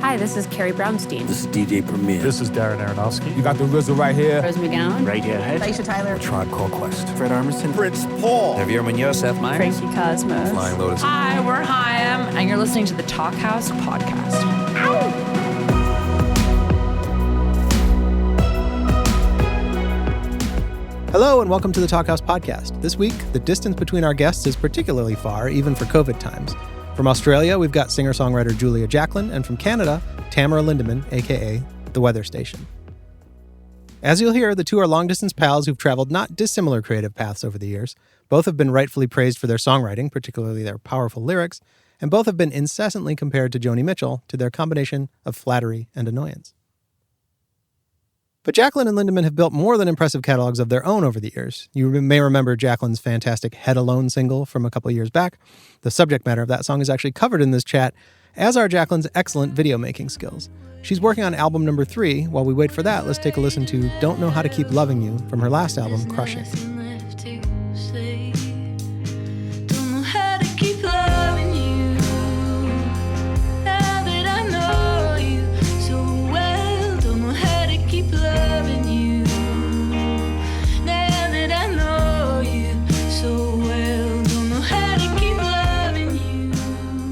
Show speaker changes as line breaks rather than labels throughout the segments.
Hi, this is Carrie Brownstein.
This is DJ Premier.
This is Darren Aronofsky.
You got the RZA right here.
Rose McGowan.
Radiohead.
Aisha Tyler.
Tribe Called Quest.
Fred Armisen.
Prince Paul.
Javier Munoz. Seth Meyers.
Frankie Cosmos.
Flying Lotus.
Hi, we're Chaim, and you're listening to the Talkhouse Podcast.
Hello and welcome to the Talkhouse Podcast. This week, the distance between our guests is particularly far, even for COVID times. From Australia, we've got singer-songwriter Julia Jacklin, and from Canada, Tamara Lindeman, a.k.a. The Weather Station. As you'll hear, the two are long-distance pals who've traveled not dissimilar creative paths over the years. Both have been rightfully praised for their songwriting, particularly their powerful lyrics, and both have been incessantly compared to Joni Mitchell to their combination of flattery and annoyance. But Jacklin and Lindeman have built more than impressive catalogs of their own over the years. You may remember Jacklin's fantastic Head Alone single from a couple years back. The subject matter of that song is actually covered in this chat, as are Jacklin's excellent video-making skills. She's working on album number 3. While we wait for that, let's take a listen to Don't Know How to Keep Loving You from her last album, Crushing.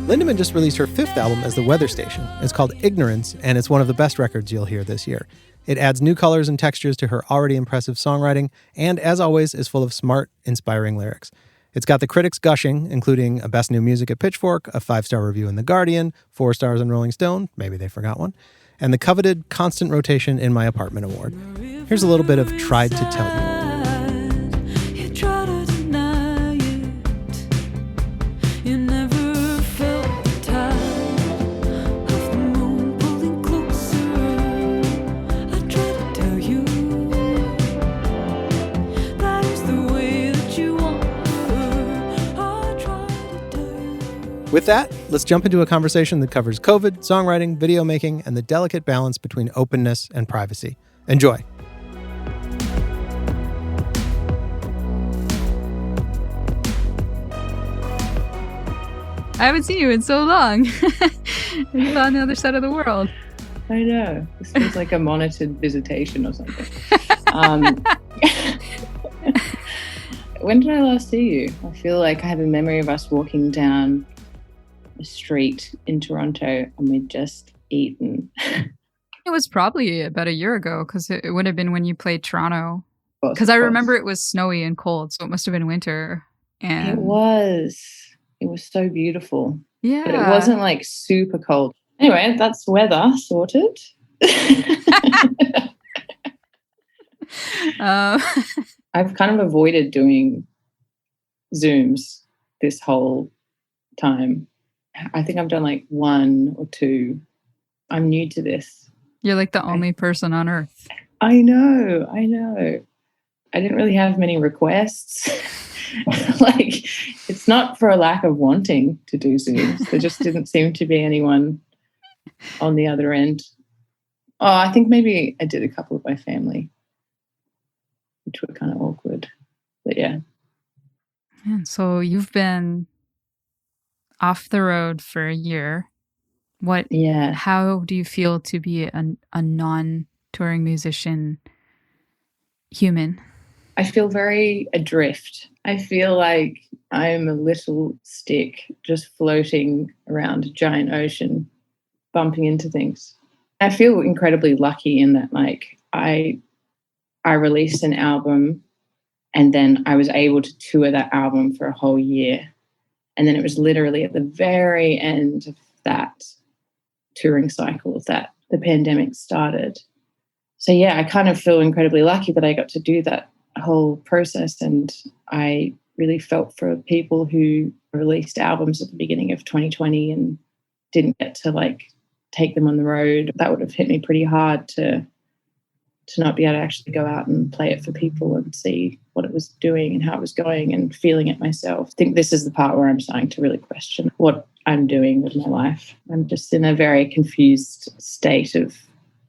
Lindeman just released her 5th album as The Weather Station. It's called Ignorance, and it's one of the best records you'll hear this year. It adds new colors and textures to her already impressive songwriting, and as always, is full of smart, inspiring lyrics. It's got the critics gushing, including a Best New Music at Pitchfork, a 5-star review in The Guardian, 4 stars in Rolling Stone, maybe they forgot one, and the coveted Constant Rotation in My Apartment award. Here's a little bit of Tried to Tell You. With that, let's jump into a conversation that covers COVID, songwriting, video making, and the delicate balance between openness and privacy. Enjoy.
I haven't seen you in so long. You're on the other side of the world.
I know. This feels like a monitored visitation or something. When did I last see you? I feel like I have a memory of us walking down a street in Toronto and we'd just eaten.
It was probably about a year ago because it would have been when you played Toronto. Because I remember it was snowy and cold, so it must have been winter. And
It was so beautiful.
Yeah.
But it wasn't like super cold. Anyway, that's weather sorted. I've kind of avoided doing Zooms this whole time. I think I've done like 1 or 2. I'm new to this.
You're like the only person on earth.
I know. I didn't really have many requests. Like, it's not for a lack of wanting to do Zooms. There just didn't seem to be anyone on the other end. Oh, I think maybe I did a couple of my family, which were kind of awkward. But yeah.
And so you've been off the road for a year. How do you feel to be a non-touring musician human?
I feel very adrift. I feel like I'm a little stick just floating around a giant ocean, bumping into things. I feel incredibly lucky in that, like, I released an album and then I was able to tour that album for a whole year. And then it was literally at the very end of that touring cycle that the pandemic started. So yeah, I kind of feel incredibly lucky that I got to do that whole process. And I really felt for people who released albums at the beginning of 2020 and didn't get to like take them on the road. That would have hit me pretty hard to not be able to actually go out and play it for people and see what it was doing and how it was going and feeling it myself. I think this is the part where I'm starting to really question what I'm doing with my life. I'm just in a very confused state of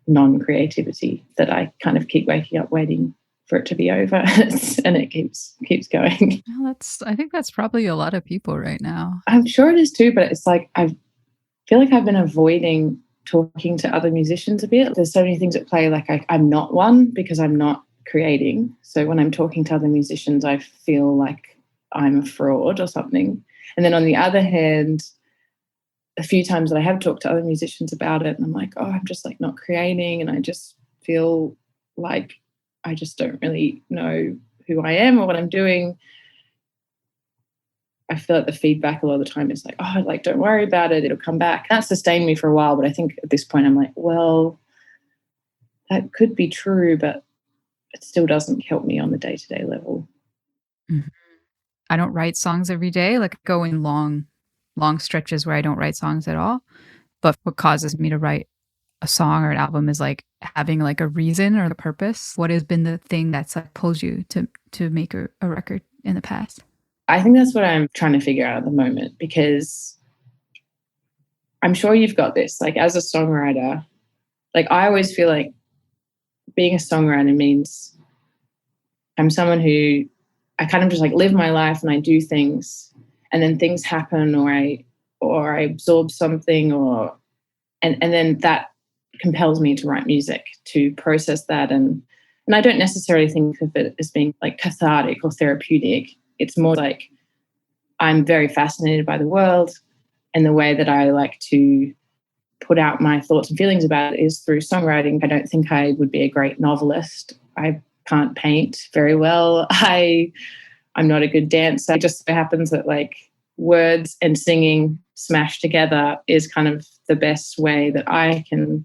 non-creativity that I kind of keep waking up waiting for it to be over, and it keeps going.
Well, I think that's probably a lot of people right now.
I'm sure it is too, but it's like I feel like I've been avoiding talking to other musicians a bit. There's so many things at play. Like I'm not one because I'm not creating. So when I'm talking to other musicians, I feel like I'm a fraud or something. And then on the other hand, a few times that I have talked to other musicians about it, and I'm like, oh, I'm just like not creating, and I just feel like I just don't really know who I am or what I'm doing. I feel like the feedback a lot of the time is like, oh, like, don't worry about it, it'll come back. That sustained me for a while, but I think at this point I'm like, well, that could be true, but it still doesn't help me on the day-to-day level.
Mm-hmm. I don't write songs every day, like go in long stretches where I don't write songs at all. But what causes me to write a song or an album is like having like a reason or a purpose. What has been the thing that's like pulls you to make a record in the past?
I think that's what I'm trying to figure out at the moment, because I'm sure you've got this. Like as a songwriter, like I always feel like being a songwriter means I'm someone who I kind of just like live my life and I do things, and then things happen or I absorb something and then that compels me to write music, to process that. And I don't necessarily think of it as being like cathartic or therapeutic. It's more like I'm very fascinated by the world, and the way that I like to put out my thoughts and feelings about it is through songwriting. I don't think I would be a great novelist. I can't paint very well. I'm not a good dancer. It just so happens that like words and singing smashed together is kind of the best way that I can,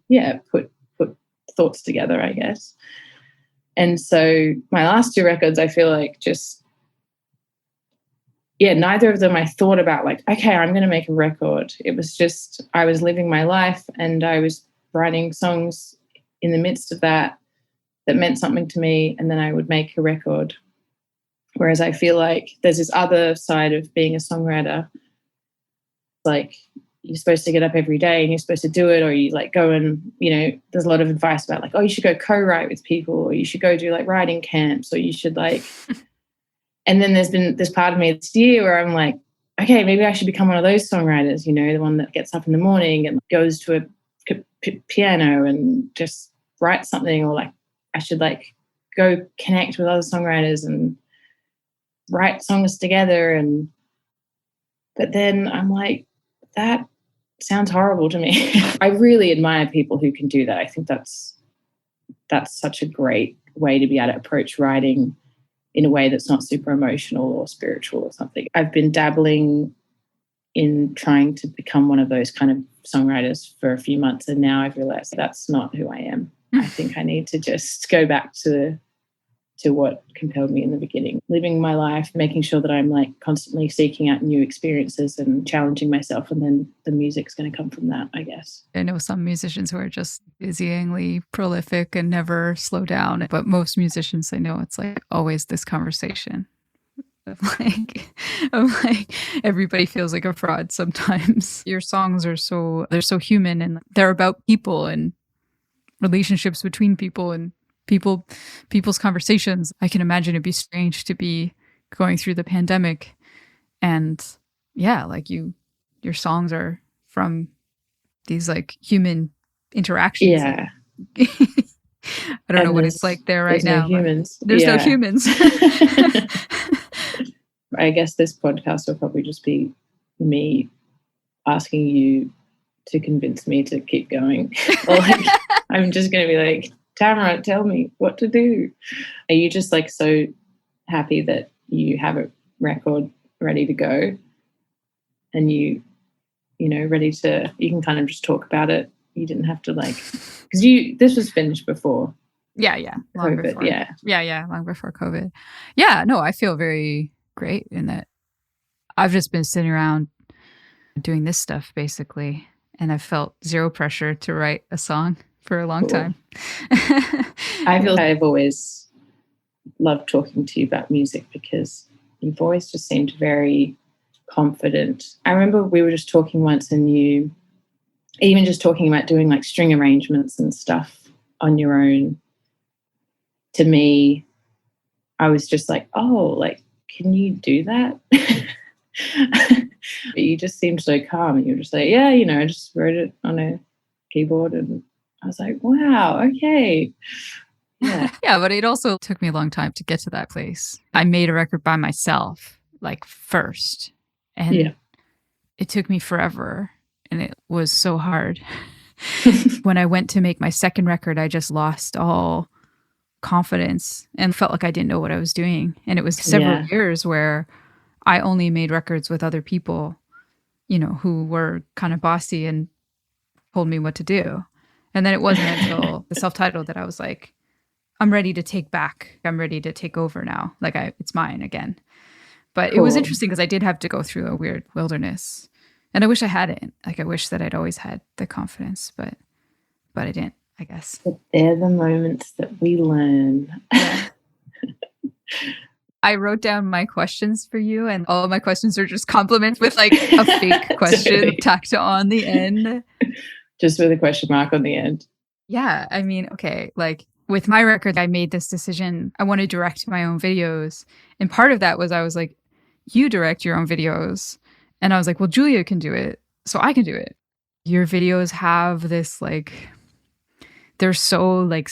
put thoughts together, I guess. And so my last two records, I feel like just, neither of them I thought about like, okay, I'm going to make a record. It was just, I was living my life and I was writing songs in the midst of that meant something to me, and then I would make a record. Whereas I feel like there's this other side of being a songwriter. Like you're supposed to get up every day and you're supposed to do it, or you like go and, there's a lot of advice about like, oh, you should go co-write with people, or you should go do like writing camps, or you should like, and then there's been this part of me this year where I'm like, okay, maybe I should become one of those songwriters, the one that gets up in the morning and goes to a piano and just writes something, or like I should like go connect with other songwriters and write songs together. But then I'm like, that sounds horrible to me. I really admire people who can do that. I think that's such a great way to be able to approach writing in a way that's not super emotional or spiritual or something. I've been dabbling in trying to become one of those kind of songwriters for a few months, and now I've realized that's not who I am. I think I need to just go back to what compelled me in the beginning, living my life, making sure that I'm like constantly seeking out new experiences and challenging myself, and then the music's going to come from that, I guess.
I know some musicians who are just dizzyingly prolific and never slow down, but most musicians I know, it's like always this conversation of like everybody feels like a fraud sometimes. Your songs are they're so human, and they're about people and relationships between people and people's conversations. I can imagine it'd be strange to be going through the pandemic, and like your songs are from these like human interactions.
Yeah.
I don't know what it's like there right now. There's no humans.
I guess this podcast will probably just be me asking you to convince me to keep going. Or like, I'm just going to be like, Tamara, tell me what to do. Are you just like so happy that you have a record ready to go, and you ready to, you can kind of just talk about it? You didn't have to like, because this was finished before.
Long before. Long before COVID. No, I feel very great in that I've just been sitting around doing this stuff basically, and I've felt zero pressure to write a song for a long time.
I feel like I've always loved talking to you about music, because you've always just seemed very confident. I remember we were just talking once, and you even just talking about doing like string arrangements and stuff on your own. To me, I was just like, oh, like, can you do that? You just seemed so calm, and you were just like, I just wrote it on a keyboard, and I was like, wow, okay. Yeah.
Yeah, but it also took me a long time to get to that place. I made a record by myself, like first. And it took me forever. And it was so hard. When I went to make my second record, I just lost all confidence and felt like I didn't know what I was doing. And it was several years where I only made records with other people, you know, who were kind of bossy and told me what to do. And then it wasn't until the self-titled that I was like, I'm ready to take back. I'm ready to take over now. Like it's mine again. But It was interesting because I did have to go through a weird wilderness. And I wish I hadn't. Like I wish that I'd always had the confidence, but I didn't, I guess.
But they're the moments that we learn.
Yeah. I wrote down my questions for you, and all of my questions are just compliments with like a fake question tacked on the end.
Just with a question mark on the end.
Yeah. I mean, okay, like with my record, I made this decision. I want to direct my own videos. And part of that was I was like, you direct your own videos. And I was like, well, Julia can do it, so I can do it. Your videos have this like, they're so like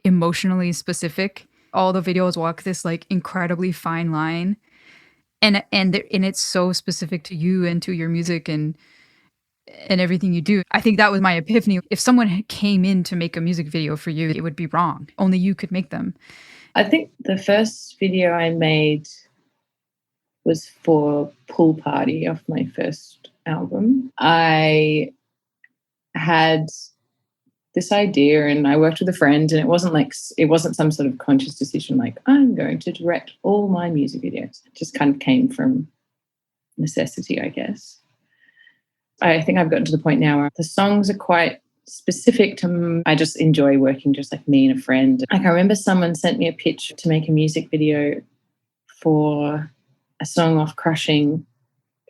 emotionally specific. All the videos walk this like incredibly fine line. And it's so specific to you and to your music and everything you do. I think that was my epiphany. If someone came in to make a music video for you, it would be wrong. Only you could make them.
I think the first video I made was for Pool Party off my first album. I had this idea and I worked with a friend, and it wasn't some sort of conscious decision like I'm going to direct all my music videos. It just kind of came from necessity, I guess. I think I've gotten to the point now where the songs are quite specific to I just enjoy working just like me and a friend. Like I remember someone sent me a pitch to make a music video for a song off Crushing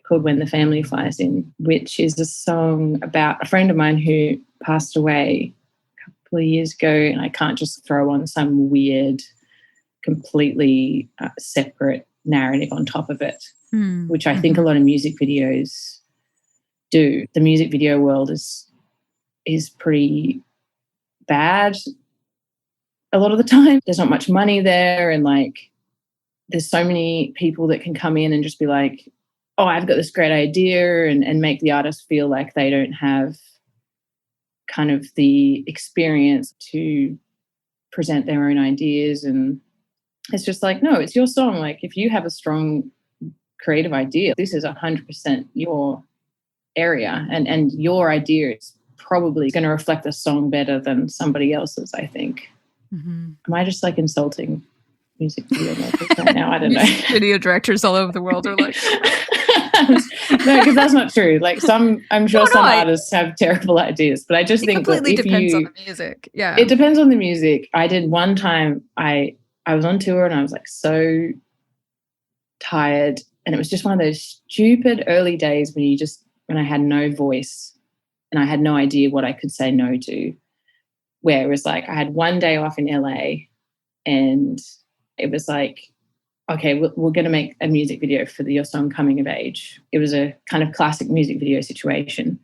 called When the Family Flies In, which is a song about a friend of mine who passed away a couple of years ago, and I can't just throw on some weird, completely separate narrative on top of it, which I think a lot of music videos do. The music video world is pretty bad a lot of the time. There's not much money there, and like there's so many people that can come in and just be like, oh, I've got this great idea, and make the artist feel like they don't have kind of the experience to present their own ideas. And it's just like, no, it's your song. Like if you have a strong creative idea, this is 100% your area, and your idea is probably going to reflect the song better than somebody else's, I think. Am I just like insulting music video makers right now? I don't know.
Video directors all over the world are like...
No, because that's not true. Like I'm sure some artists have terrible ideas, but I just think
completely depends on the music. Yeah,
it depends on the music. I did one time. I was on tour and I was like so tired, and it was just one of those stupid early days when I had no voice and I had no idea what I could say no to. Where it was like I had one day off in LA, and it was like, okay, we're going to make a music video for your song Coming of Age. It was a kind of classic music video situation.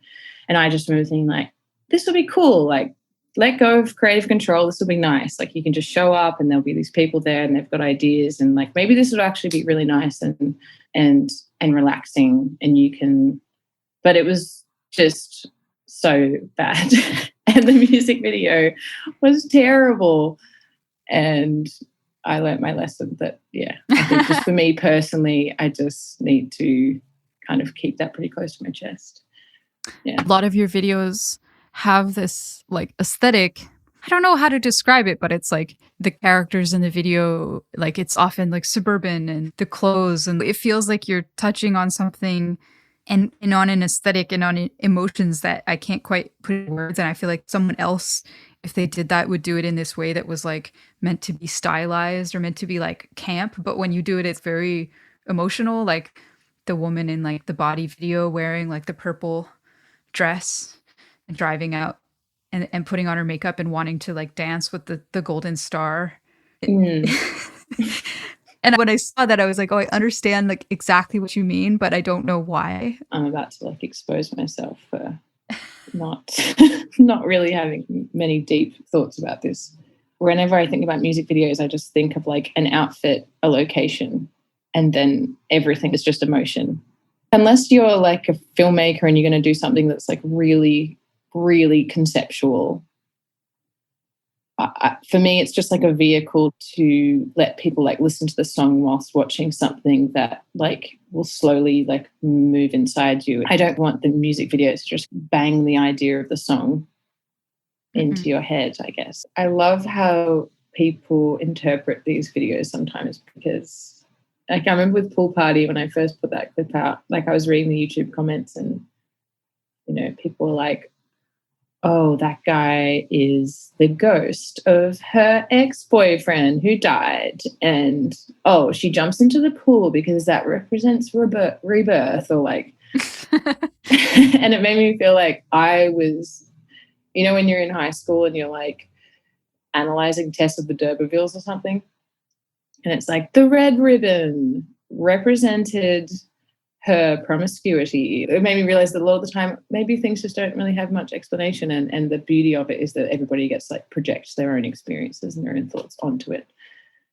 And I just remember thinking like, this will be cool. Like, let go of creative control. This will be nice. Like you can just show up and there'll be these people there and they've got ideas, and like maybe this would actually be really nice and relaxing, and you can, but it was just so bad. And the music video was terrible. And I learned my lesson that, I think just for me personally, I just need to kind of keep that pretty close to my chest. Yeah.
A lot of your videos have this like aesthetic. I don't know how to describe it, but it's like the characters in the video, like it's often like suburban and the clothes, and it feels like you're touching on something and on an aesthetic and on emotions that I can't quite put in words. And I feel like someone else, if they did that, would do it in this way that was like meant to be stylized or meant to be like camp. But when you do it, it's very emotional. Like the woman in like the Body video wearing like the purple dress and driving out and putting on her makeup and wanting to like dance with the golden star. And when I saw that, I was like, oh, I understand like exactly what you mean, but I don't know why.
I'm about to like expose myself for not not really having many deep thoughts about this. Whenever I think about music videos, I just think of like an outfit, a location, and then everything is just emotion. Unless you're like a filmmaker and you're going to do something that's like really, really conceptual, for me, it's just like a vehicle to let people like listen to the song whilst watching something that like will slowly like move inside you. I don't want the music videos to just bang the idea of the song into your head, I guess. I love how people interpret these videos sometimes, because like I remember with Pool Party when I first put that clip out, like I was reading the YouTube comments and, you know, people were like, oh, that guy is the ghost of her ex-boyfriend who died. And, oh, she jumps into the pool because that represents rebirth or like. And it made me feel like I was, you know, when you're in high school and you're like analyzing Tess of the D'Urbervilles or something. And it's like the red ribbon represented her promiscuity. It made me realize that a lot of the time, maybe things just don't really have much explanation. And the beauty of it is that everybody gets like projects their own experiences and their own thoughts onto it.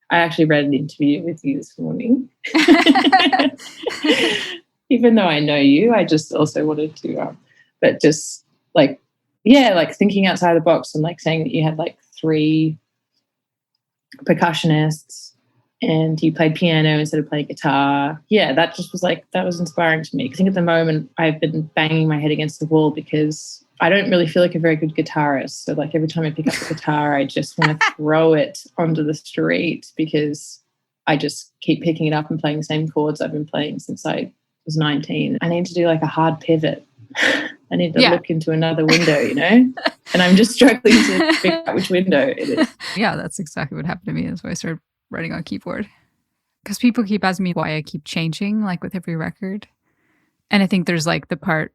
I actually read an interview with you this morning. Even though I know you, I just also wanted to, but just like, yeah, like thinking outside the box and like saying that you had like 3 percussionists and you played piano instead of playing guitar. Yeah, that just was like, that was inspiring to me. I think at the moment I've been banging my head against the wall because I don't really feel like a very good guitarist. So like every time I pick up the guitar, I just want to throw it onto the street because I just keep picking it up and playing the same chords I've been playing since I was 19. I need to do like a hard pivot. I need to look into another window, you know? And I'm just struggling to figure out which window it is.
Yeah, that's exactly what happened to me. That's why I started writing on keyboard. Because people keep asking me why I keep changing, like with every record. And I think there's like the part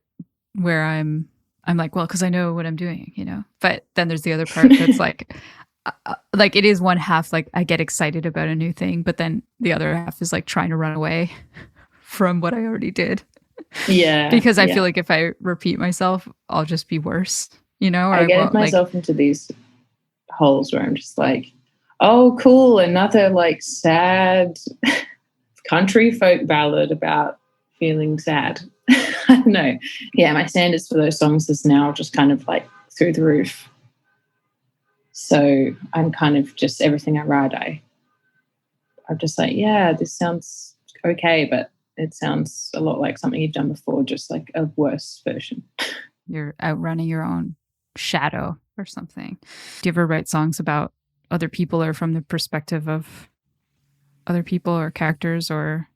where I'm like, well, because I know what I'm doing, you know? But then there's the other part that's like it is one half, like I get excited about a new thing, but then the other half is like trying to run away from what I already did.
Yeah.
Because I feel like if I repeat myself, I'll just be worse, you know? Or
I get myself into these holes where I'm just like, oh, cool, another like sad country folk ballad about feeling sad. I don't know. Yeah, my standards for those songs is now just kind of like through the roof. So I'm kind of just everything I write, I'm just like, yeah, this sounds okay, but it sounds a lot like something you've done before, just like a worse version.
You're outrunning your own shadow or something. Do you ever write songs about other people or from the perspective of other people or characters, or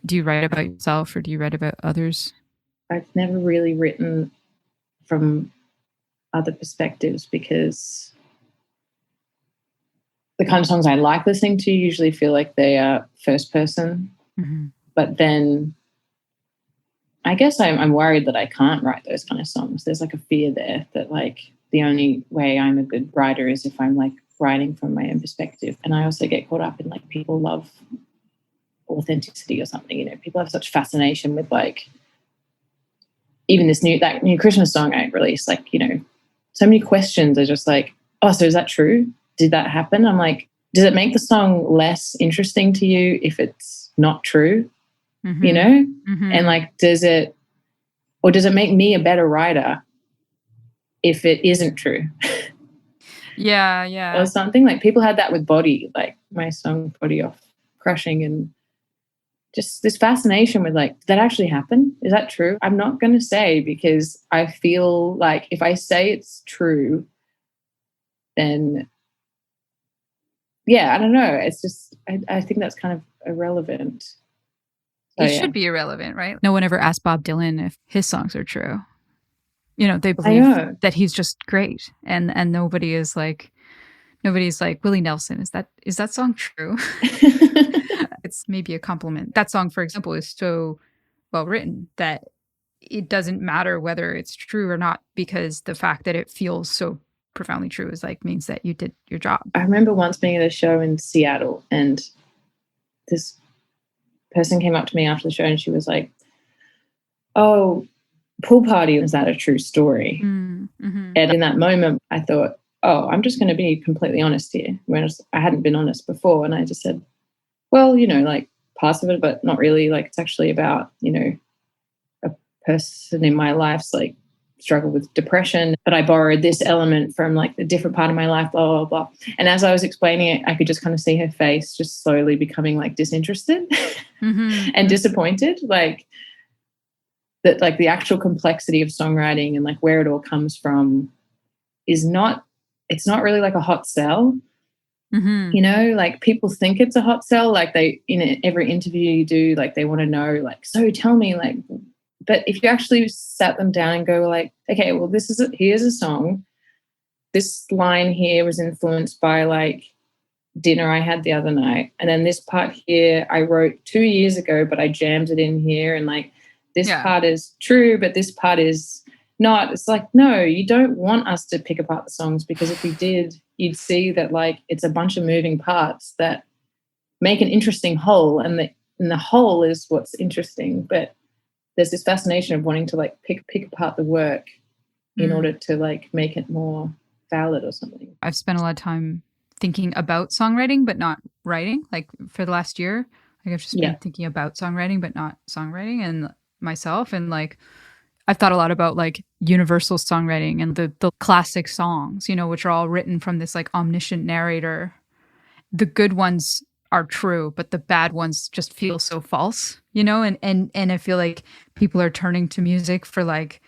do you write about yourself or do you write about others?
I've never really written from other perspectives because the kind of songs I like listening to usually feel like they are first person. Mm-hmm. But then I guess I'm worried that I can't write those kind of songs. There's like a fear there that like the only way I'm a good writer is if I'm like writing from my own perspective. And I also get caught up in like people love authenticity or something, you know, people have such fascination with like even that new Christmas song I released, like, you know, so many questions are just like, oh, so is that true? Did that happen? I'm like, does it make the song less interesting to you if it's not true? Mm-hmm. You know? Mm-hmm. And like, does it make me a better writer if it isn't true?
Yeah.
Or something. Like people had that with Body, like my song Body Off Crushing, and just this fascination with like, did that actually happen? Is that true? I'm not going to say, because I feel like if I say it's true, then yeah, I don't know. It's just, I think that's kind of irrelevant.
So, it should be irrelevant, right? No one ever asked Bob Dylan if his songs are true. You know, they believe that he's just great. And nobody's like, Willie Nelson, is that song true? It's maybe a compliment. That song, for example, is so well written that it doesn't matter whether it's true or not, because the fact that it feels so profoundly true is like means that you did your job.
I remember once being at a show in Seattle, and this person came up to me after the show and she was like, oh, Pool Party, was that a true story?
Mm-hmm.
And in that moment, I thought, oh, I'm just going to be completely honest here. Whereas I hadn't been honest before. And I just said, well, like parts of it, but not really. Like it's actually about, a person in my life's like struggle with depression, but I borrowed this element from like a different part of my life, blah, blah, blah. And as I was explaining it, I could just kind of see her face just slowly becoming like disinterested and disappointed. Like that, like the actual complexity of songwriting and like where it all comes from it's not really like a hot sell. Like people think it's a hot sell. Like they, in every interview you do, like they want to know, like, so tell me, like, but if you actually sat them down and go like, okay, well, here's a song. This line here was influenced by like dinner I had the other night. And then this part here I wrote 2 years ago, but I jammed it in here. And like this part is true, but this part is not. It's like, no, you don't want us to pick apart the songs, because if we did, you'd see that like it's a bunch of moving parts that make an interesting whole. And the whole is what's interesting. But there's this fascination of wanting to like pick apart the work in order to like make it more valid or something.
I've spent a lot of time thinking about songwriting, but not writing. Like for the last year, like I've just been thinking about songwriting, but not songwriting and myself. And like, I've thought a lot about like universal songwriting and the classic songs, which are all written from this like omniscient narrator. The good ones are true, but the bad ones just feel so false, and I feel like people are turning to music for like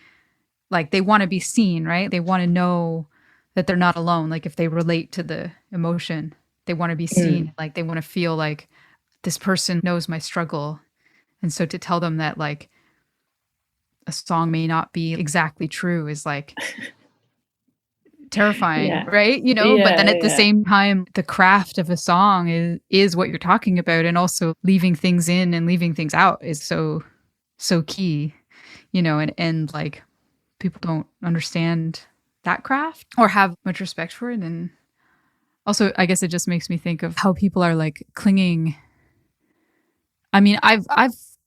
they want to be seen, right? They want to know that they're not alone. Like if they relate to the emotion, they want to be seen. Like they want to feel like this person knows my struggle. And so to tell them that like a song may not be exactly true is like terrifying, right? But then at the same time, the craft of a song is what you're talking about. And also leaving things in and leaving things out is so key, and like people don't understand that craft or have much respect for it. And also, I guess it just makes me think of how people are like clinging. I mean, I've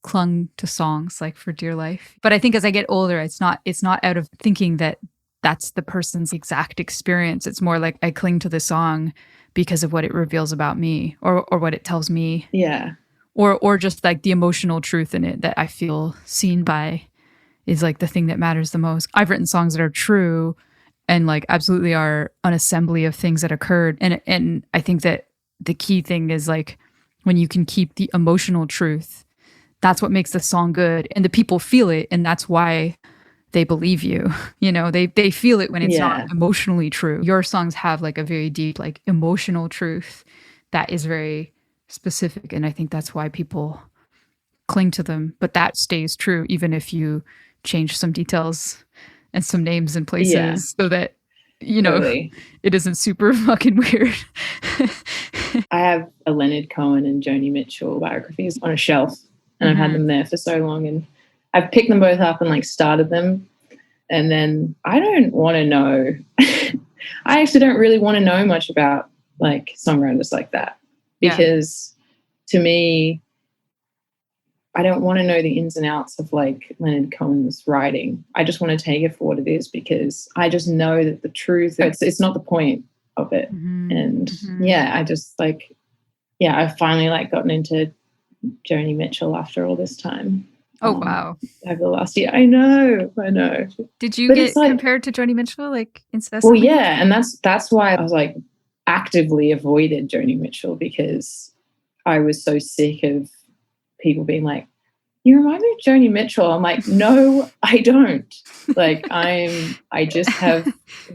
clung to songs like for dear life, but I think as I get older, it's not out of thinking that that's the person's exact experience. It's more like I cling to the song because of what it reveals about me or what it tells me.
Yeah.
Or just like the emotional truth in it that I feel seen by is like the thing that matters the most. I've written songs that are true and like absolutely are an assembly of things that occurred. And I think that the key thing is like when you can keep the emotional truth, that's what makes the song good. And the people feel it. And that's why they believe you. They feel it when it's not emotionally true. Your songs have like a very deep, like emotional truth that is very specific. And I think that's why people cling to them. But that stays true even if you change some details and some names and places so that, totally. It isn't super fucking weird.
I have a Leonard Cohen and Joni Mitchell biographies on a shelf. And I've had them there for so long, and I've picked them both up and like started them. And then I don't want to know. I actually don't really want to know much about like songwriters like that, because to me, I don't want to know the ins and outs of like Leonard Cohen's writing. I just want to take it for what it is, because I just know that the truth, it's not the point of it. And I just like, I've finally like gotten into Joni Mitchell after all this time.
Oh, wow.
Over the last year. I know.
Did you get compared to Joni Mitchell like incessantly?
Well, yeah. And that's why I was like actively avoided Joni Mitchell, because I was so sick of people being like, you remind me of Joni Mitchell. I'm like, no, I don't. Like I just have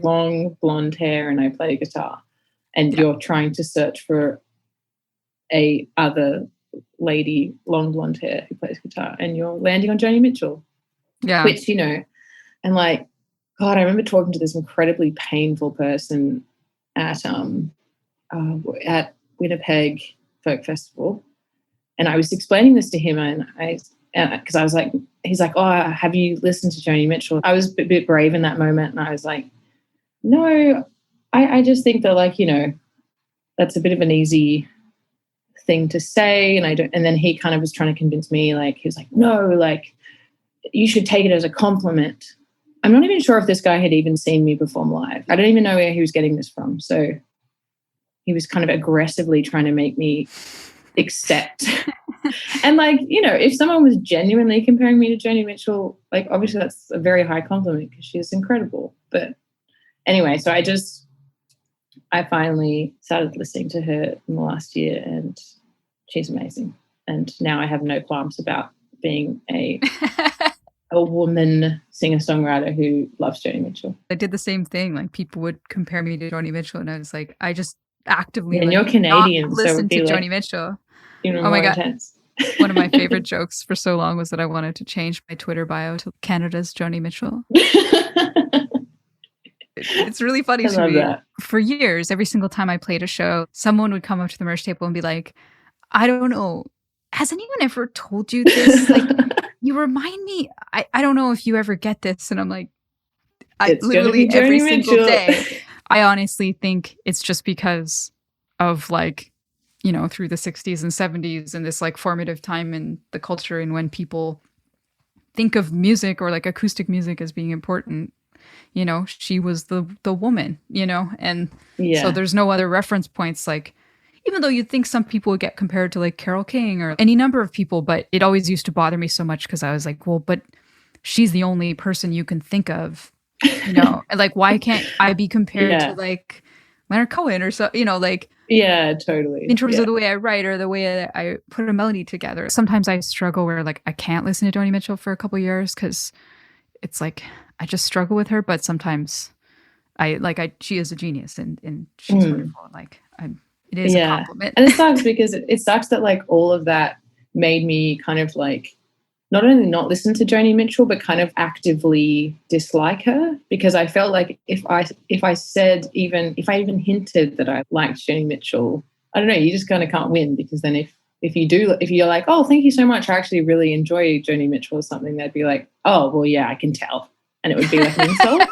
long blonde hair and I play guitar. And you're trying to search for a other lady, long blonde hair who plays guitar, and you're landing on Joni Mitchell. Yeah. Which, and like, God, I remember talking to this incredibly painful person at Winnipeg Folk Festival. And I was explaining this to him, and because I was like, he's like, oh, have you listened to Joni Mitchell? I was a bit brave in that moment. And I was like, no, I just think that like, that's a bit of an easy thing to say. And I don't, and then he kind of was trying to convince me, like, he was like, no, like you should take it as a compliment. I'm not even sure if this guy had even seen me perform live. I don't even know where he was getting this from. So he was kind of aggressively trying to make me accept. And like, you know, if someone was genuinely comparing me to Joni Mitchell, like obviously that's a very high compliment because she is incredible. But anyway, so I finally started listening to her in the last year and she's amazing. And now I have no qualms about being a woman singer-songwriter who loves Joni Mitchell.
I did the same thing. Like people would compare me to Joni Mitchell and I was like, I just actively
and you're Canadian, so
listen to
like,
Joni Mitchell.
Oh my God. Intense.
One of my favorite jokes for so long was that I wanted to change my Twitter bio to Canada's Joni Mitchell. It's really funny to me. That. For years, every single time I played a show, someone would come up to the merch table and be like, I don't know, has anyone ever told you this? Like, you remind me, I don't know if you ever get this. And I'm like, literally every single day. I honestly think it's just because of like, you know, through the 60s and 70s and this like formative time in the culture and when people think of music or like acoustic music as being important, you know, she was the woman, you know, and so there's no other reference points. Like, even though you'd think some people would get compared to like Carole King or any number of people, but it always used to bother me so much because I was like, well, but she's the only person you can think of, you know, and like, why can't I be compared to like Leonard Cohen or so, you know, like,
yeah, totally.
In terms of the way I write or the way that I put a melody together. Sometimes I struggle where like I can't listen to Joni Mitchell for a couple of years because it's like I just struggle with her. But sometimes she is a genius and she's wonderful. Like it is a compliment.
And it sucks because it sucks that like all of that made me kind of like not only not listen to Joni Mitchell, but kind of actively dislike her because I felt like if I even hinted that I liked Joni Mitchell, I don't know, you just kind of can't win because then if you're like, oh, thank you so much, I actually really enjoy Joni Mitchell or something, they'd be like, oh, well, yeah, I can tell. And it would be like an insult.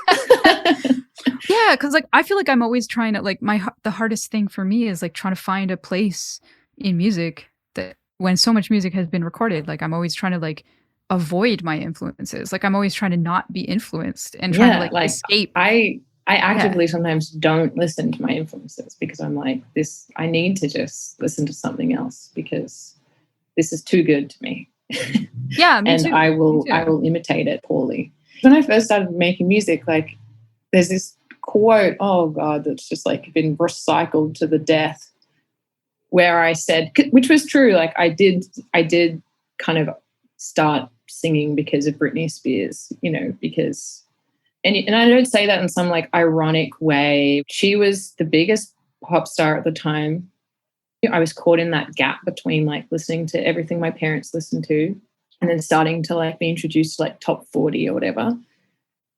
Yeah, because like I feel like I'm always trying to like the hardest thing for me is like trying to find a place in music that when so much music has been recorded, like I'm always trying to like avoid my influences. Like I'm always trying to not be influenced and trying to like escape.
I actively sometimes don't listen to my influences because I'm like I need to just listen to something else because this is too good to me.
Yeah, me
and
too.
I will imitate it poorly. When I first started making music, like there's this quote, oh God, that's just like been recycled to the death, where I said, which was true, like I did kind of start singing because of Britney Spears, you know, because, and I don't say that in some like ironic way. She was the biggest pop star at the time. I was caught in that gap between like listening to everything my parents listened to and then starting to like be introduced to like top 40 or whatever.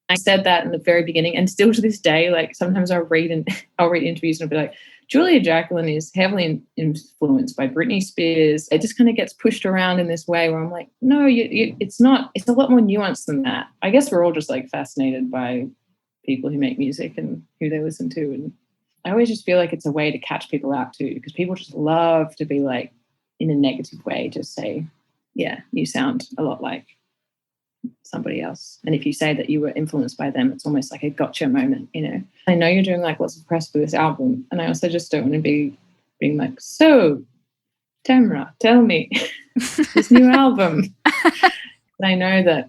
I said that in the very beginning, and still to this day, like sometimes I'll read interviews and I'll be like, Julia Jacklin is heavily influenced by Britney Spears. It just kind of gets pushed around in this way where I'm like, no, it's not. It's a lot more nuanced than that. I guess we're all just like fascinated by people who make music and who they listen to. And I always just feel like it's a way to catch people out too, because people just love to be like, in a negative way, just say, yeah, you sound a lot like somebody else. And if you say that you were influenced by them, it's almost like a gotcha moment, you know. I know you're doing like lots of press for this album, and I also just don't want to be being like, so Tamara, tell me this new album. I know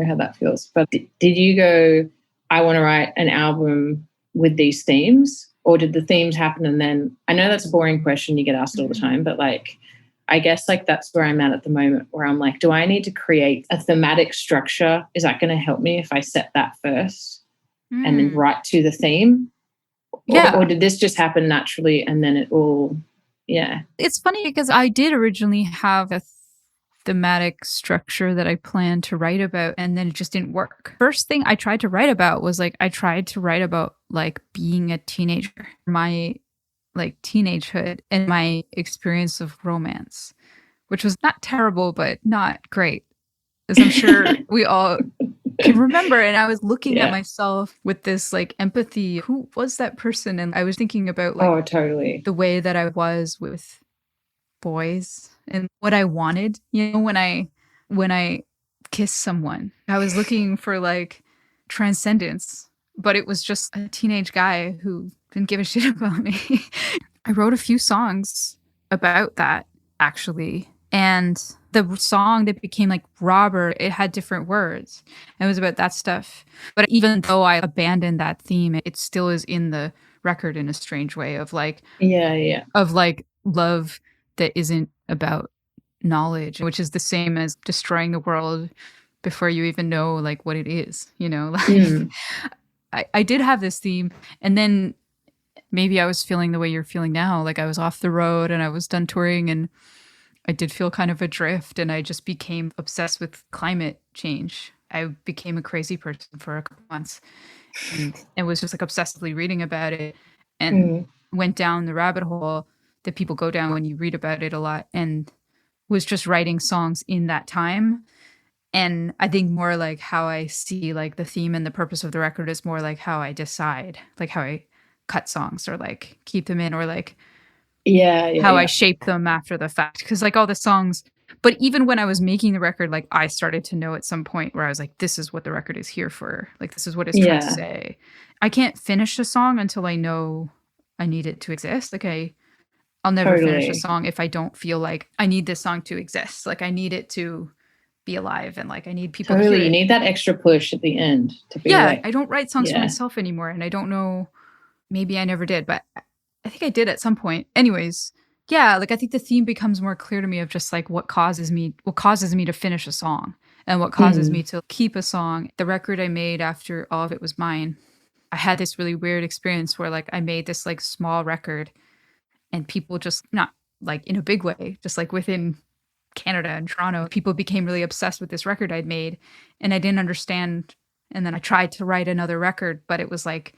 how that feels. But did you go, I want to write an album with these themes, or did the themes happen and then, I know that's a boring question you get asked all the time, but like I guess like that's where I'm at the moment, where I'm like, do I need to create a thematic structure? Is that going to help me if I set that first and then write to the theme?
Yeah.
Or did this just happen naturally and then it all, yeah.
It's funny because I did originally have a thematic structure that I planned to write about, and then it just didn't work. First thing I tried to write about was like, I tried to write about like being a teenager, my like teenagehood and my experience of romance, which was not terrible, but not great, as I'm sure we all can remember. And I was looking at myself with this like empathy. Who was that person? And I was thinking about like
totally
the way that I was with boys and what I wanted, you know, when I kiss someone. I was looking for like transcendence, but it was just a teenage guy who didn't give a shit about me. I wrote a few songs about that, actually. And the song that became like Robert, it had different words. It was about that stuff. But even though I abandoned that theme, it still is in the record in a strange way of like, of like love that isn't about knowledge, which is the same as destroying the world before you even know like what it is, you know? Like I did have this theme, and then maybe I was feeling the way you're feeling now. Like I was off the road and I was done touring, and I did feel kind of adrift, and I just became obsessed with climate change. I became a crazy person for a couple months and was just like obsessively reading about it, and went down the rabbit hole that people go down when you read about it a lot, and was just writing songs in that time. And I think more like how I see like the theme and the purpose of the record is more like how I decide, like how I cut songs or like keep them in, or like how I shape them after the fact. Because like all the songs, but even when I was making the record, like I started to know at some point where I was like, this is what the record is here for. Like this is what it's trying to say. I can't finish a song until I know I need it to exist. Like I'll never finish a song if I don't feel like I need this song to exist. Like I need it to be alive, and like I need people to hear it.
You need that extra push at the end to be like,
I don't write songs for myself anymore, and I don't know, maybe I never did, but I think I did at some point. Anyways, like I think the theme becomes more clear to me of just like what causes me to finish a song, and what causes me to keep a song. The record I made after All of It Was Mine, I had this really weird experience where like I made this like small record, and people just, not like in a big way, just like within Canada and Toronto, people became really obsessed with this record I'd made, and I didn't understand. And then I tried to write another record, but it was like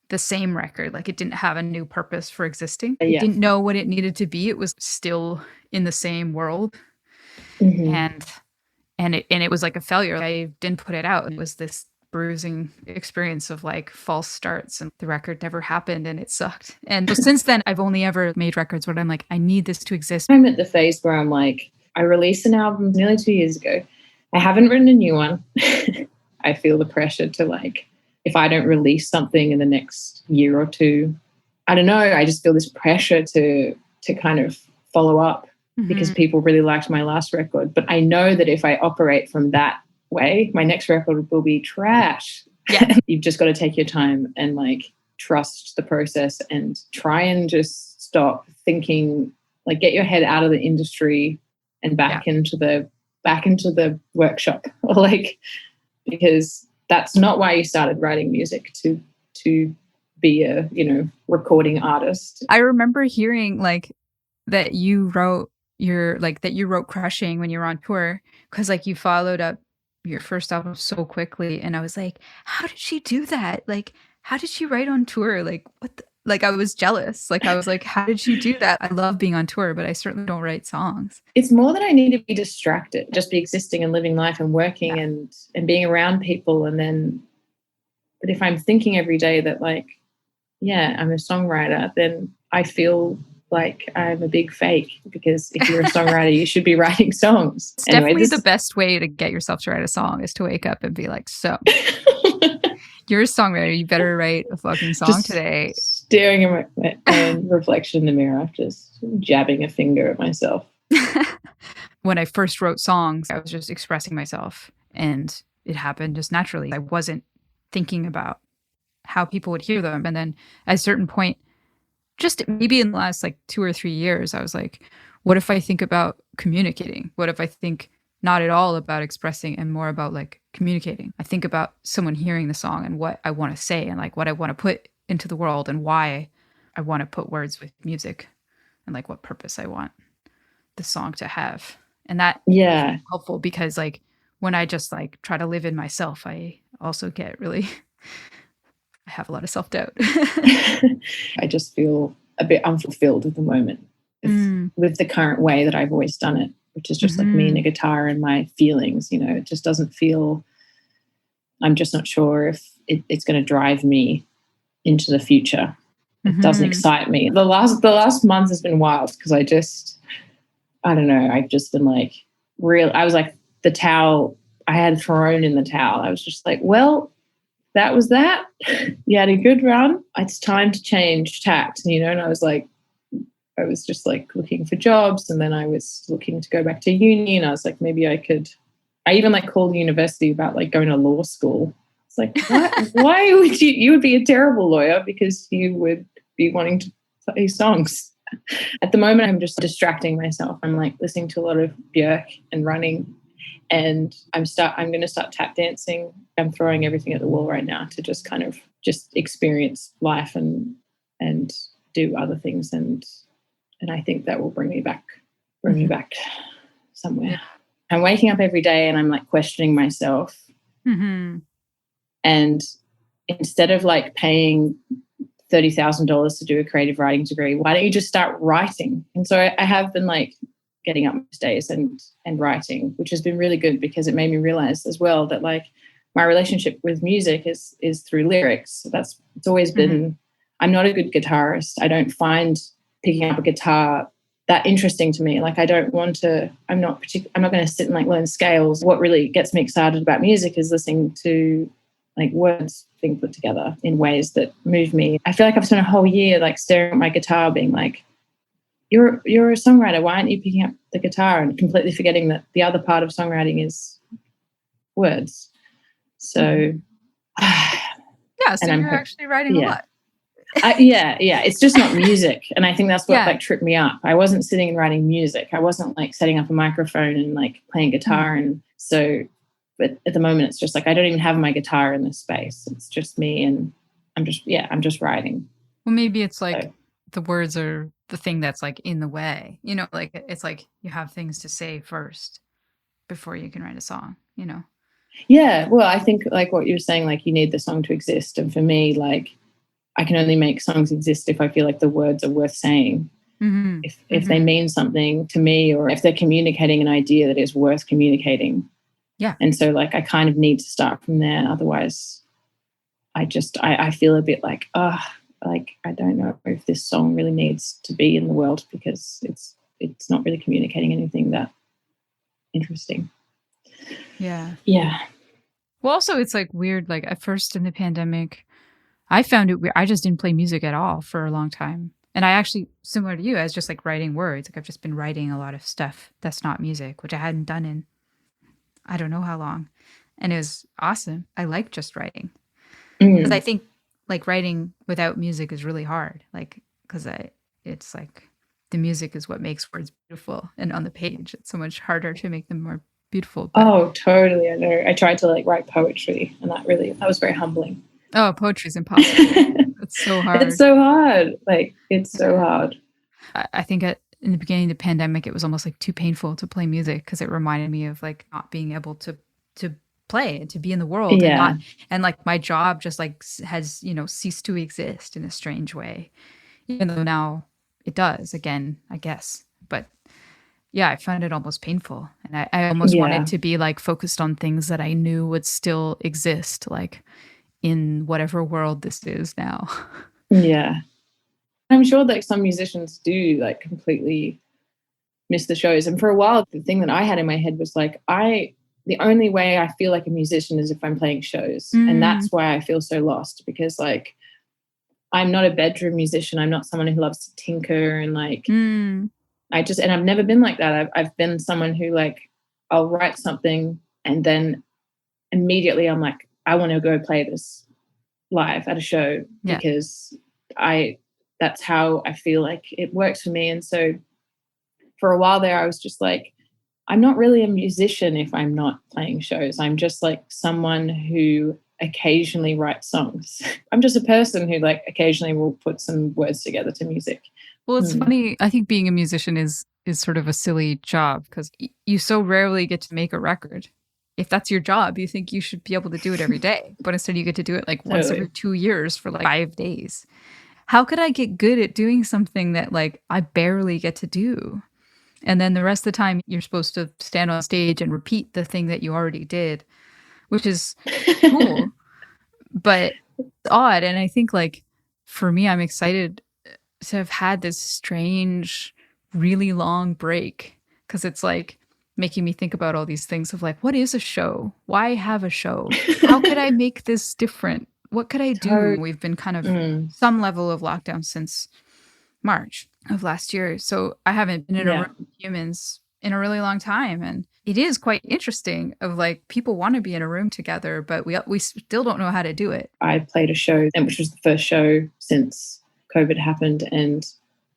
the same record. Like it didn't have a new purpose for existing. It didn't know what it needed to be. It was still in the same world. And it was like a failure. I didn't put it out. It was this bruising experience of like false starts, and the record never happened, and it sucked. And so since then, I've only ever made records where I'm like, I need this to exist.
I'm at the phase where I'm like, I released an album nearly 2 years ago. I haven't written a new one. I feel the pressure to like, if I don't release something in the next year or two, I don't know, I just feel this pressure to kind of follow up because people really liked my last record. But I know that if I operate from that way, my next record will be trash. You've just got to take your time and like trust the process and try and just stop thinking, like get your head out of the industry and back into the workshop, like, because that's not why you started writing music, to be a, you know, recording artist.
I remember hearing like that you wrote Crushing when you were on tour, because like you followed up your first album so quickly, and I was like, how did she do that? Like, how did she write on tour? Like, what the, like I was jealous. Like I was like, how did she do that? I love being on tour, but I certainly don't write songs.
It's more that I need to be distracted, just be existing and living life and working and being around people. And then, but if I'm thinking every day that like, I'm a songwriter, then I feel like I'm a big fake, because if you're a songwriter, you should be writing songs.
It's definitely the best way to get yourself to write a song is to wake up and be like, so you're a songwriter, you better write a fucking song just today.
Staring at my own reflection in the mirror, just jabbing a finger at myself.
When I first wrote songs, I was just expressing myself, and it happened just naturally. I wasn't thinking about how people would hear them. And then at a certain point, just maybe in the last like 2 or 3 years, I was like, what if I think about communicating? What if I think not at all about expressing and more about like communicating? I think about someone hearing the song and what I want to say and like what I want to put into the world and why I want to put words with music and like what purpose I want the song to have. And that is helpful, because like when I just like try to live in myself, I also get really I have a lot of self-doubt.
I just feel a bit unfulfilled at the moment with the current way that I've always done it, which is just like me and a guitar and my feelings. You know, it just doesn't feel, I'm just not sure if it's going to drive me into the future. It doesn't excite me. The last month has been wild, because I don't know, I've just been like I was like the towel I had thrown in the towel. I was just like, well, that was that. You had a good run. It's time to change tact, and I was like, I was just like looking for jobs, and then I was looking to go back to uni, and I was like, maybe I even like called the university about like going to law school. It's like, why would you would be a terrible lawyer because you would be wanting to play songs. At the moment, I'm just distracting myself. I'm like listening to a lot of Björk and running, and I'm going to start tap dancing. I'm throwing everything at the wall right now to just kind of just experience life and do other things, and I think that will bring me back somewhere. Yeah. I'm waking up every day and I'm like questioning myself, and instead of like paying $30,000 to do a creative writing degree, why don't you just start writing? And so I have been like getting up most days and writing, which has been really good because it made me realize as well that like my relationship with music is through lyrics. It's always been, I'm not a good guitarist. I don't find picking up a guitar that interesting to me. Like I'm not going to sit and like learn scales. What really gets me excited about music is listening to like words being put together in ways that move me. I feel like I've spent a whole year like staring at my guitar being like, you're a songwriter, why aren't you picking up the guitar? And completely forgetting that the other part of songwriting is words. So
so you're actually writing a lot.
It's just not music. And I think that's what like tripped me up. I wasn't sitting and writing music. I wasn't like setting up a microphone and like playing guitar. And so, but at the moment it's just like, I don't even have my guitar in this space. It's just me and I'm just writing.
Well, maybe it's like the words are the thing that's like in the way, like it's like you have things to say first before you can write a song,
Yeah. Well, I think like what you're saying, like you need the song to exist. And for me, like I can only make songs exist if I feel like the words are worth saying. If they mean something to me, or if they're communicating an idea that is worth communicating.
Yeah.
And so like I kind of need to start from there. Otherwise I feel a bit like, like I don't know if this song really needs to be in the world because it's not really communicating anything that interesting.
Yeah.
Yeah.
Well, also it's like weird, like at first in the pandemic, I found it weird. I just didn't play music at all for a long time. And I actually, similar to you, I was just like writing words. Like I've just been writing a lot of stuff that's not music, which I hadn't done in I don't know how long. And it was awesome. I like just writing. Because I think like writing without music is really hard. Like, because it's like the music is what makes words beautiful. And on the page, it's so much harder to make them more beautiful. But,
oh, totally. I know. I tried to like write poetry and that was very humbling.
Oh, poetry is impossible. It's so hard.
It's so hard. Like, it's so hard.
I think in the beginning of the pandemic, it was almost like too painful to play music because it reminded me of like not being able to play and to be in the world. And like my job just like has, ceased to exist in a strange way, even though now it does again, I guess. But yeah, I found it almost painful. And I almost wanted to be like focused on things that I knew would still exist, like in whatever world this is now.
Yeah. I'm sure that some musicians do like completely miss the shows. And for a while, the thing that I had in my head was like, the only way I feel like a musician is if I'm playing shows. And that's why I feel so lost, because like, I'm not a bedroom musician. I'm not someone who loves to tinker and like, and I've never been like that. I've been someone who like, I'll write something and then immediately I'm like, I want to go play this live at a show because that's how I feel like it works for me. And so for a while there, I was just like, I'm not really a musician if I'm not playing shows. I'm just like someone who occasionally writes songs. I'm just a person who like occasionally will put some words together to music.
Well, it's funny. I think being a musician is sort of a silly job because you so rarely get to make a record. If that's your job, you think you should be able to do it every day. But instead you get to do it like once every 2 years for like 5 days. How could I get good at doing something that like I barely get to do? And then the rest of the time you're supposed to stand on stage and repeat the thing that you already did, which is cool, but it's odd. And I think like for me, I'm excited to have had this strange, really long break because it's like making me think about all these things of like, what is a show? Why have a show? How could I make this different? What could I do? We've been kind of some level of lockdown since March of last year. So I haven't been in a room with humans in a really long time. And it is quite interesting of like people want to be in a room together, but we still don't know how to do it.
I played a show, which was the first show since COVID happened. And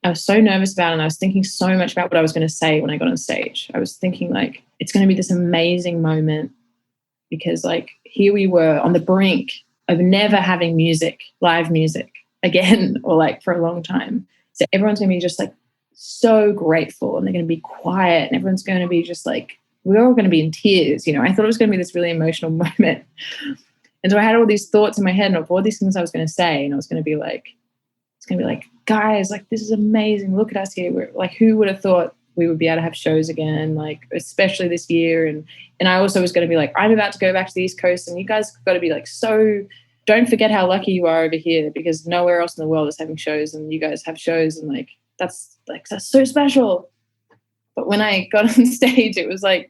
I was so nervous about it. And I was thinking so much about what I was going to say when I got on stage. I was thinking like, it's going to be this amazing moment because like here we were on the brink of never having music, live music again, or like for a long time. So everyone's going to be just like so grateful and they're going to be quiet and everyone's going to be just like, we're all going to be in tears. You know, I thought it was going to be this really emotional moment. And so I had all these thoughts in my head of all these things I was going to say. And I was going to be like, guys, like, this is amazing. Look at us here. We're like, who would have thought we would be able to have shows again, like, especially this year. And I also was going to be like, I'm about to go back to the East Coast and you guys got to be like, so don't forget how lucky you are over here because nowhere else in the world is having shows and you guys have shows and like, that's so special. But when I got on stage, it was like,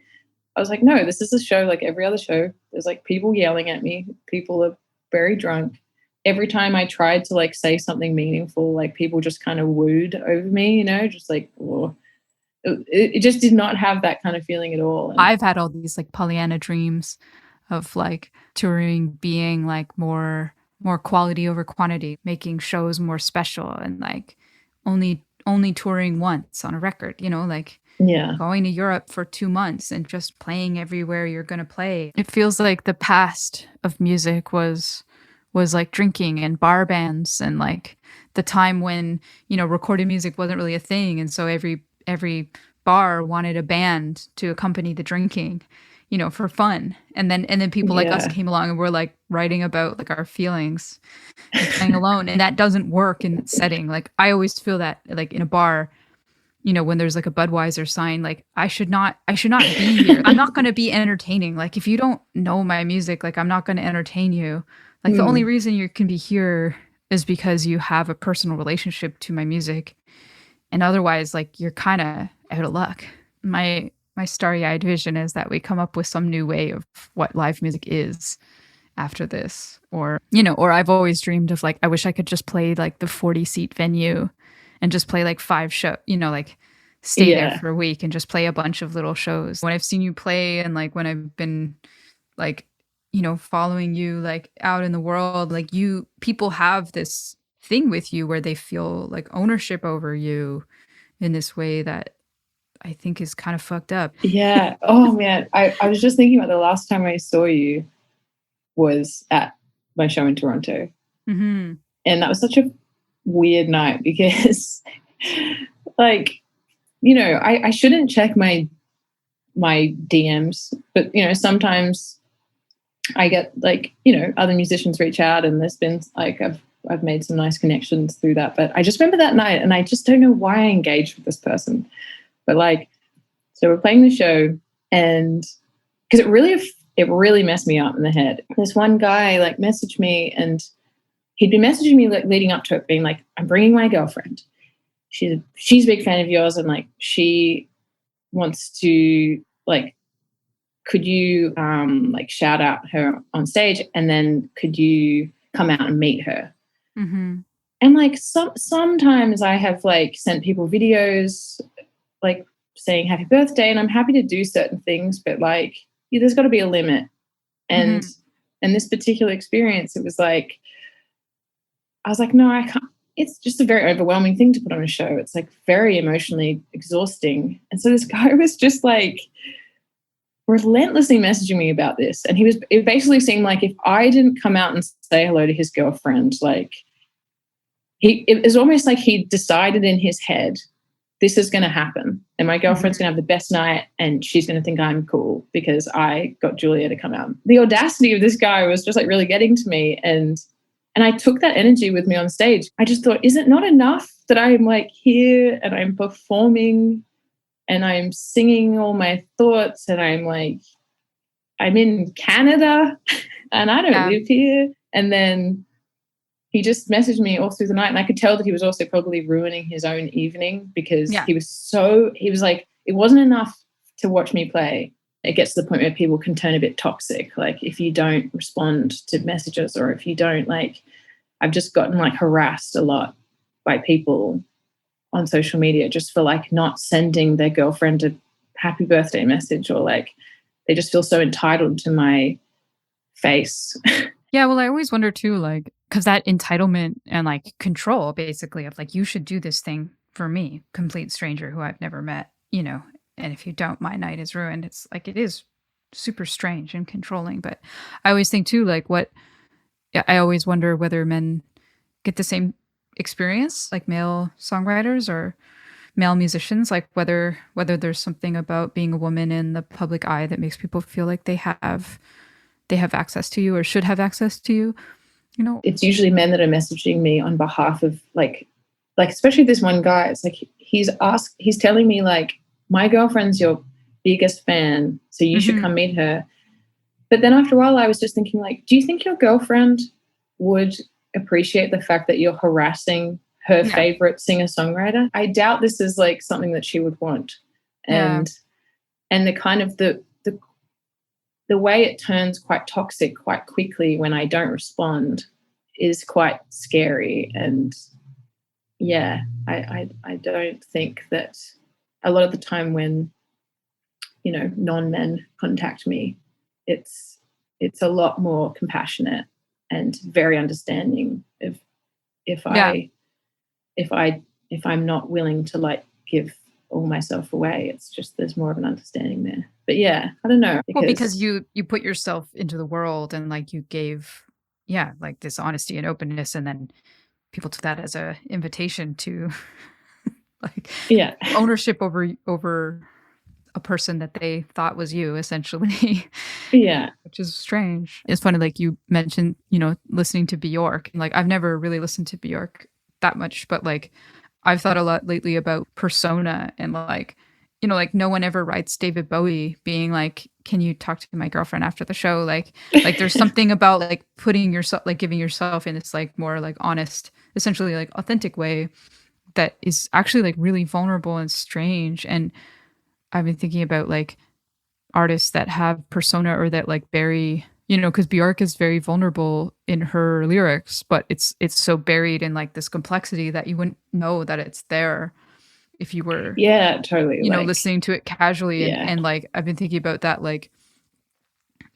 I was like, no, this is a show like every other show. There's like people yelling at me. People are very drunk. Every time I tried to like say something meaningful, like people just kind of wooed over me, you know, just like, whoa. It just did not have that kind of feeling at all. And
I've had all these like Pollyanna dreams of like touring being like more quality over quantity, making shows more special and like only touring once on a record, you know, like going to Europe for 2 months and just playing everywhere you're going to play. It feels like the past of music was like drinking and bar bands and like the time when, you know, recorded music wasn't really a thing. And so every bar wanted a band to accompany the drinking, you know, for fun. And then people like us came along and were like writing about like our feelings and playing alone. And that doesn't work in that setting. Like I always feel that like in a bar, you know, when there's like a Budweiser sign, like I should not be here. I'm not going to be entertaining. Like if you don't know my music, like I'm not going to entertain you. Like the only reason you can be here is because you have a personal relationship to my music. And otherwise, like you're kind of out of luck. My starry-eyed vision is that we come up with some new way of what live music is after this. Or, you know, or I've always dreamed of like, I wish I could just play like the 40-seat venue and just play like 5 shows, you know, like stay there for a week and just play a bunch of little shows. When I've seen you play and like when I've been like, you know, following you like out in the world, like people have this thing with you where they feel like ownership over you in this way that I think is kind of fucked up.
Yeah. Oh man. I was just thinking about the last time I saw you was at my show in Toronto.
Mm-hmm.
And that was such a weird night because like, you know, I shouldn't check my DMs, but you know, sometimes I get like, you know, other musicians reach out and there's been like, I've made some nice connections through that. But I just remember that night and I just don't know why I engaged with this person. But like, so we're playing the show and because it really messed me up in the head. This one guy like messaged me and he'd been messaging me like leading up to it being like, I'm bringing my girlfriend. She's a big fan of yours and like she wants to like, could you like shout out her on stage and then could you come out and meet her?
Mm-hmm.
And like sometimes I have like sent people videos like saying happy birthday and I'm happy to do certain things, but like there's got to be a limit. And in this particular experience, it was like, I was like, no, I can't. It's just a very overwhelming thing to put on a show. It's like very emotionally exhausting. And so this guy was just like relentlessly messaging me about this. And it basically seemed like if I didn't come out and say hello to his girlfriend, like it was almost like he decided in his head, this is going to happen. And my girlfriend's going to have the best night and she's going to think I'm cool because I got Julia to come out. The audacity of this guy was just like really getting to me. And I took that energy with me on stage. I just thought, is it not enough that I'm like here and I'm performing and I'm singing all my thoughts and I'm like, I'm in Canada and I don't live here. And then he just messaged me all through the night and I could tell that he was also probably ruining his own evening because he was like, it wasn't enough to watch me play. It gets to the point where people can turn a bit toxic. Like if you don't respond to messages, or if you don't, like, I've just gotten like harassed a lot by people on social media just for like not sending their girlfriend a happy birthday message, or like they just feel so entitled to my face.
Yeah, well, I always wonder too, like, because that entitlement and like control basically of like, you should do this thing for me, complete stranger who I've never met, you know, and if you don't, my night is ruined. It's like, it is super strange and controlling. But I always think too, like I always wonder whether men get the same experience, like male songwriters or male musicians, like whether there's something about being a woman in the public eye that makes people feel like they have access to you or should have access to you. You know,
it's usually men that are messaging me on behalf of like especially this one guy. It's like he's telling me like, my girlfriend's your biggest fan, so you should come meet her. But then after a while I was just thinking, like, do you think your girlfriend would appreciate the fact that you're harassing her favorite singer-songwriter? I doubt this is like something that she would want. And the kind of the way it turns quite toxic quite quickly when I don't respond is quite scary. And yeah, I don't think that a lot of the time when, you know, non-men contact me, it's a lot more compassionate and very understanding of if I'm not willing to like give all myself away. It's just there's more of an understanding there. But yeah, I don't know.
Because you put yourself into the world and like you gave like this honesty and openness, and then people took that as a invitation to like ownership over a person that they thought was you, essentially.
Yeah.
Which is strange. It's funny, like you mentioned, you know, listening to Bjork. Like I've never really listened to Bjork that much, but like I've thought a lot lately about persona, and like, you know, like no one ever writes David Bowie being like, can you talk to my girlfriend after the show? Like there's something about like putting yourself, like giving yourself in this like more like honest, essentially like authentic way that is actually like really vulnerable and strange. And I've been thinking about like artists that have persona or that like bury, you know, because Bjork is very vulnerable in her lyrics, but it's so buried in like this complexity that you wouldn't know that it's there if you were
totally,
you know, listening to it casually. And like I've been thinking about that, like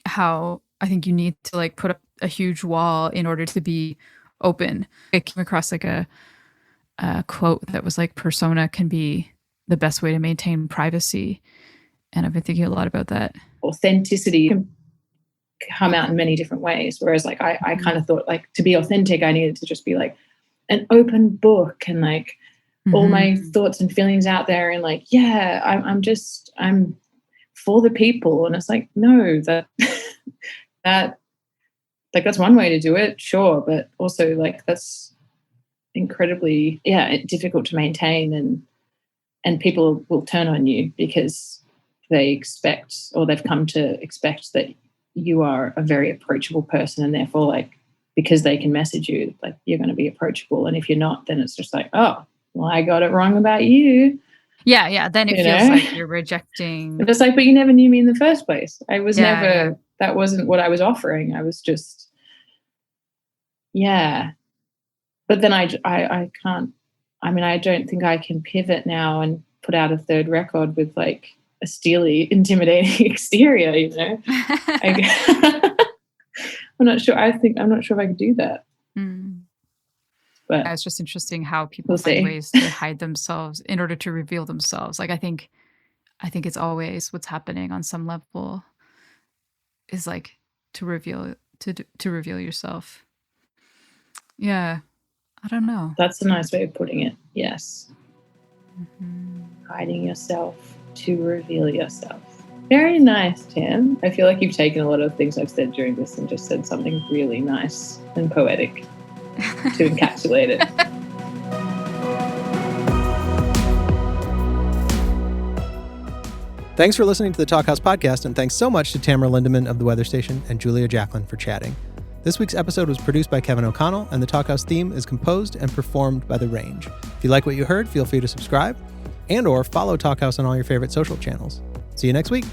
how I think you need to like put up a huge wall in order to be open. I came across like a quote that was like, persona can be the best way to maintain privacy. And I've been thinking a lot about that.
Authenticity can come out in many different ways. Whereas like I kind of thought like to be authentic, I needed to just be like an open book and like all my thoughts and feelings out there, and like, I'm for the people. And it's like, no, that like that's one way to do it, sure, but also like that's incredibly difficult to maintain, and people will turn on you because they expect, or they've come to expect, that you are a very approachable person, and therefore like because they can message you, like you're going to be approachable, and if you're not, then it's just like, oh, well, I got it wrong about you.
Yeah. Then it feels like you're rejecting.
But it's like, but you never knew me in the first place. I was never, that wasn't what I was offering. I was just, But then I can't, I mean, I don't think I can pivot now and put out a third record with like a steely, intimidating exterior, you know? I'm not sure. I'm not sure if I could do that. But
it's just interesting how people find ways to hide themselves in order to reveal themselves. Like I think it's always what's happening on some level is like to reveal yourself. Yeah, I don't know.
That's a nice way of putting it. Yes, hiding yourself to reveal yourself. Very nice, Tam. I feel like you've taken a lot of things I've said during this and just said something really nice and poetic to encapsulate it.
Thanks for listening to the Talkhouse Podcast, and thanks so much to Tamara Lindeman of The Weather Station and Julia Jacklin for chatting. This week's episode was produced by Kevin O'Connell, and the Talkhouse theme is composed and performed by The Range. If you like what you heard, feel free to subscribe and or follow Talkhouse on all your favorite social channels. See you next week.